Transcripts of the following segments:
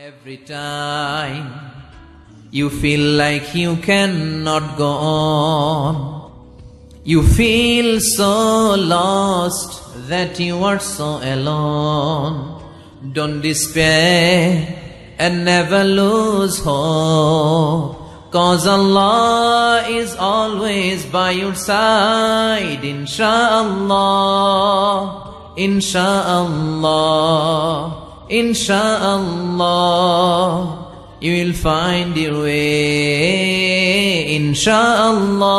Every time you feel like you cannot go on, you feel so lost that you are so alone. Don't despair and never lose hope, 'cause Allah is always by your side. Insha'Allah, Insha'Allah, Insha'Allah, you will find your way. Insha'Allah,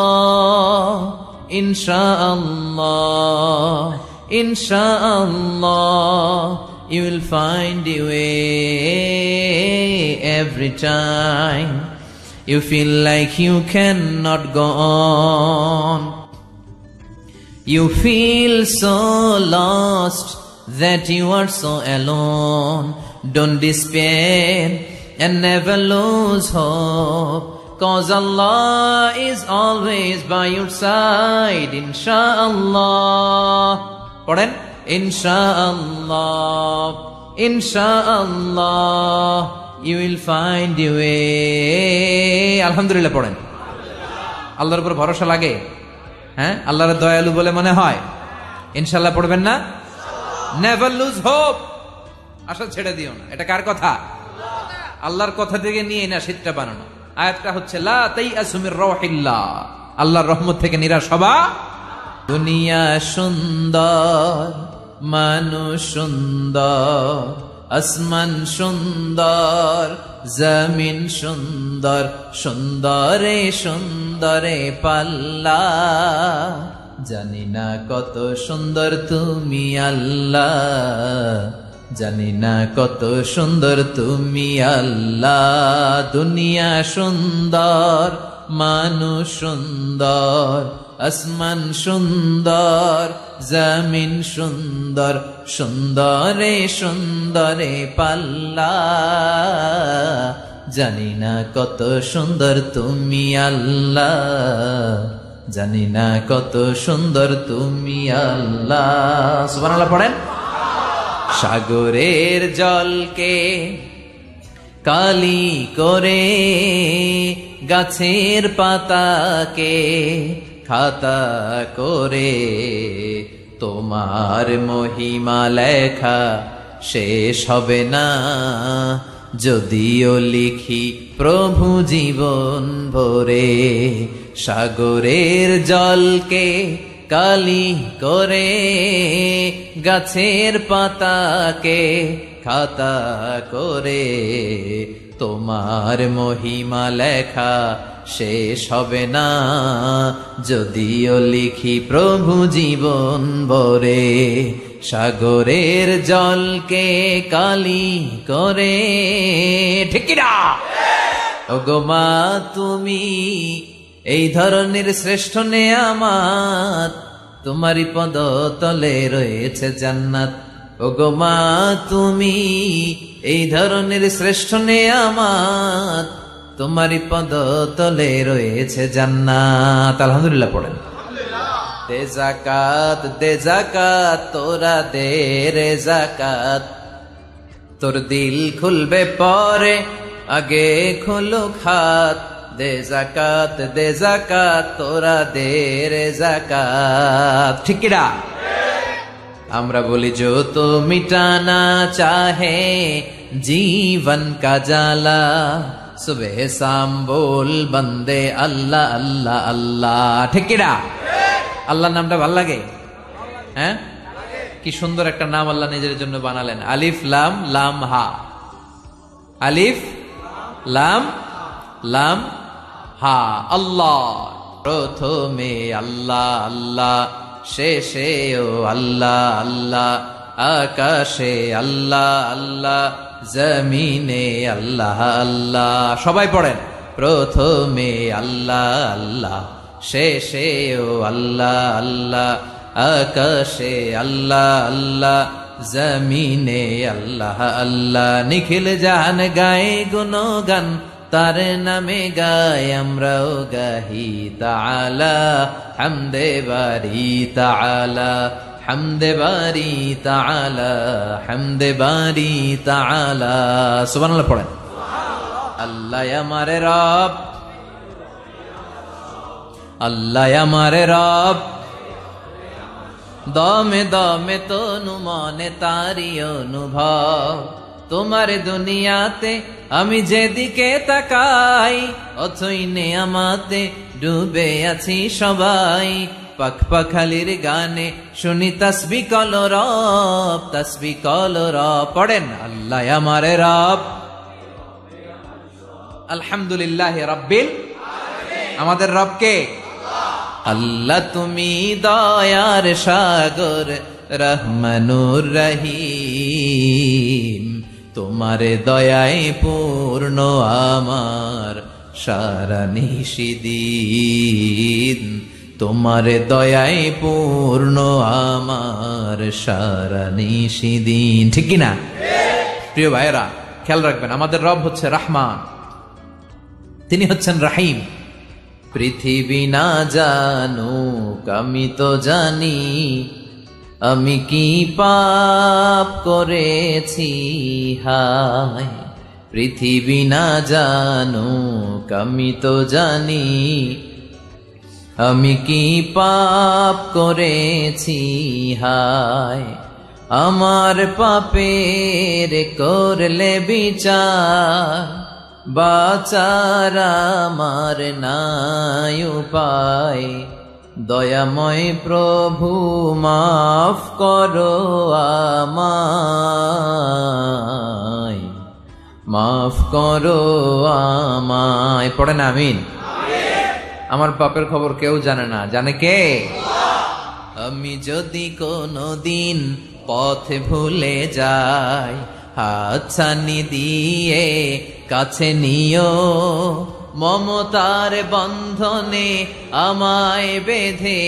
Insha'Allah, Insha'Allah, you will find your way. Every time you feel like you cannot go on, you feel so lost that you are so alone. Don't despair and never lose hope, 'cause Allah is always by your side. Insha'Allah, পড়েন, Insha'Allah, Insha'Allah, you will find your way. আলহামদুলিল্লাহ পড়েন। আল্লাহর উপর ভরসা লাগে? হ্যাঁ, আল্লাহর দয়ালু বলে মনে হয়? ইনশাআল্লাহ পড়বেন না? Never lose hope, আশা ছেড়ে দিও না। এটা কার কথা? আল্লাহর কথা থেকে নিয়ে না শীতটা বানানো। আয়াতটা হচ্ছে লা তাইয়াসু মির রাউহিল্লাহ, আল্লাহর রহমত থেকে নিরাশ হবা। দুনিয়া সুন্দর, মানুষ সুন্দর, আসমান সুন্দর, জমিন সুন্দর, সুন্দরে সুন্দরে পাল্লা। জানি না কত সুন্দর তুমি আল্লাহ, জানি না কত সুন্দর তুমি আল্লাহ। দুনিয়া সুন্দর, মানুষ সুন্দর, আসমান সুন্দর, জমিন সুন্দর, সুন্দরে সুন্দরে পাল্লা। জানি না কত সুন্দর তুমি আল্লাহ, জানি না কত সুন্দর তুমি আল্লাহ। সুবহানাল্লাহ পড়েন। সাগরের জলকে কালি করে, গাছের পাতাকে খাতা করে, তোমার মহিমা লেখা শেষ হবে না, যদিও লিখি প্রভু জীবন ভরে। সাগরের জলকে কালি করে, গাছের পাতাকে খাতা করে, তোমার মহিমা লেখা শেষ হবে না, যদিও লিখি প্রভু জীবন ভরে। সাগরের জলকে কালি করে, ঠিক কি না? ওগো মা তুমি এই ধরনের শ্রেষ্ঠ নেয়ামত, তোমারই পদ তলে রয়েছে জান্নাত। ওগো মা তুমি এই ধরনের শ্রেষ্ঠ নেয়ামত, তোমারই পদ তলে রয়েছে জান্নাত। আলহামদুলিল্লাহ পড়েন। দে যাকাত, দে যাকাত, তোরা দে রে যাকাত, তোর দিল খুলবে পরে, আগে খোলো খাত। দে যাকাত, দে যাকাত, তোরা দে রে যাকাত, ঠিক কি না? আমরা বলি जो तो मिटाना चाहे जीवन का जाला, सुबह शाम बोल बंदे अल्लाह अल्लाह अल्लाह, ঠিক কি না? আল্লাহর নামটা ভালো লাগে? হ্যাঁ, কি সুন্দর একটা নাম আল্লাহ নিজের জন্য বানালেন। আলিফ লাম লাম হা, আলিফ লাম লাম হা, আল্লাহ। প্রথমে আল্লাহ আল্লাহ, শেষেও আল্লাহ আল্লাহ, আকাশে আল্লাহ আল্লাহ, জমিনে আল্লাহ আল্লাহ। সবাই পড়েন, প্রথমে আল্লাহ আল্লাহ, শেষেও আল্লাহ আল্লাহ, আকাশে আল্লাহ আল্লাহ, জমিনে আল্লাহ আল্লাহ। নিখিল জাহান গায়ে গুণগান, তার নামে গায় আমরাও গাহি। তাআলা হামদে বারি, তাআলা হামদে বারি তাআলা, হামদে বারি তাআলা। সুবহানাল্লাহ পড়েন। আল্লাহ আমারে রব, আল্লাহ আমারে রব, দমে দমে তনু মনে তারি অনুভব। তোমার দুনিয়াতে আমি যেদিকে তাকাই, অথই নেয়ামতে ডুবে আছি সবাই। পাখ পাখালির গানে শুনি তাসবিহ কলরব, তাসবিহ কলরব। পড়েন আল্লাহ আমারে রব। আলহামদুলিল্লাহ রাব্বিল আলামিন। আমাদের রব কে? আল্লাহ তুমি দয়ার সাগর, রহমানুর রহিম। তোমার দয়ায় পূর্ণ আমার সারা নিশিদিন। তোমার দয়ায় পূর্ণ আমার সারা নিশিদিন। ঠিক কি না? প্রিয় ভাইরা, খেয়াল রাখবেন, আমাদের রব হচ্ছে রহমান, তিনি হচ্ছেন রহিম। পৃথিবী না জানুক আমি তো জানি, আমি কি পাপ করেছি হায়। পৃথিবী না জানুক আমি তো জানি, আমি কি পাপ করেছি হায়। আমার পাপের করলে বিচার, বাঁচার আমার নাই উপায়। দয়াময় প্রভু মাফ করো আমায়, মাফ করো আমায়। পড়েন আমিন। আমার পাপের খবর কেউ জানে না, জানে কে? আমি যদি কোনো দিন পথে ভুলে যাই, হাতছানি দিয়ে কাছে নিও। মমতার বন্ধনে আমায় বেঁধে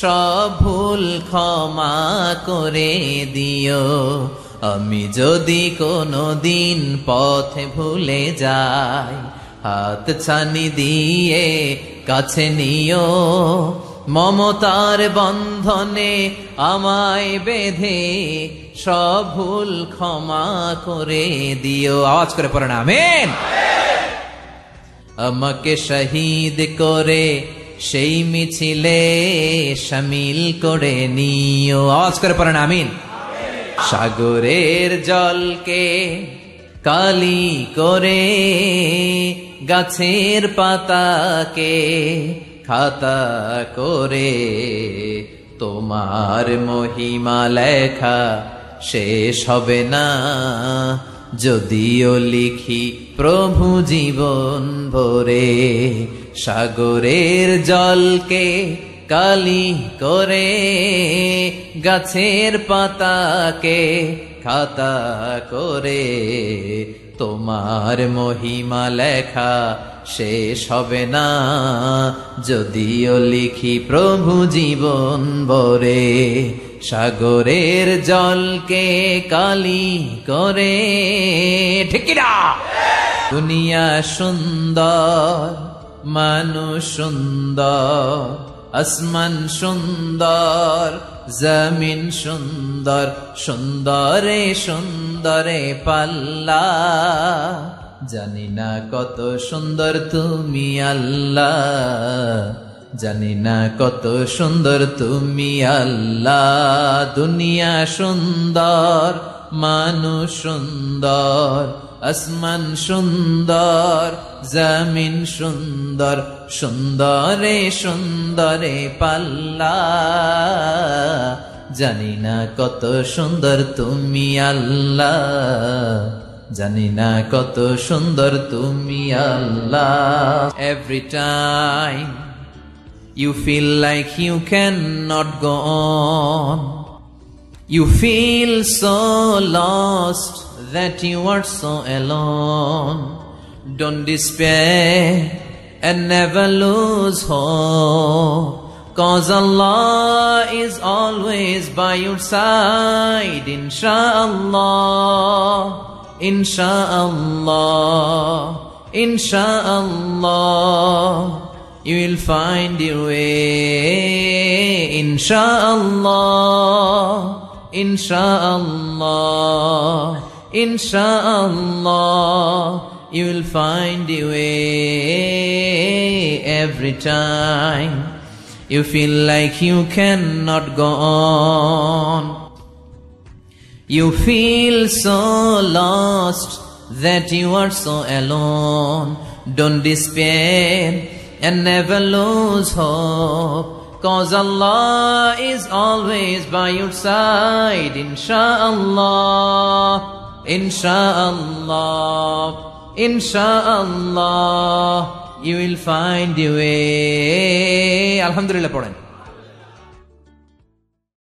সব ভুল ক্ষমা করে দিও। আমি যদি কোনো দিন পথে ভুলে যাই, হাতছানি দিয়ে কাছে নিও। মমতার বন্ধনে আমায় বেঁধে সব ভুল ক্ষমা করে দিও। আওয়াজ করে পড়েন আমিন। আমাকে শহীদ করে সেই মিছিলে শামিল করে নিও। আওয়াজ করে পড়েন আমিন। সাগরের জলকে কালি করে, গাছের পাতাকে খাতা করে, তোমার মহিমা লেখা শেষ হবে না যদিও লিখি প্রভু জীবন ভরে। সাগরের জলকে কালি করে, গাছের পাতাকে খাতা করে, তোমার মহিমা লেখা শেষ হবে না যদিও লিখি প্রভু জীবন ভরে। সাগরের জলকে কালি করে, ঠিক না? দুনিয়া সুন্দর, মানুষ সুন্দর, আসমান সুন্দর, জমিন সুন্দর, সুন্দরে সুন্দরে পাল্লা। জানি না কত সুন্দর তুমি আল্লাহ, জানি না কত সুন্দর তুমি আল্লাহ। দুনিয়া সুন্দর, মানুষ সুন্দর, আসমান সুন্দর, জমিন সুন্দর, সুন্দরে সুন্দরে পাল্লা। জানি না কত সুন্দর তুমি আল্লাহ, জানি না কত সুন্দর তুমি আল্লাহ। Every time you feel like you cannot go on, you feel so lost that you are so alone. Don't despair and never lose hope, 'cause Allah is always by your side. Insha'Allah, Insha'Allah, Insha'Allah. you will find your way. Insha'Allah, Insha'Allah, Insha'Allah, you will find your way. Every time you feel like you cannot go on, you feel so lost that you are so alone. Don't despair and never lose hope, 'cause Allah is always by your side. Insha'Allah, Insha'Allah, Insha'Allah, you will find your way. Alhamdulillah, পড়েন।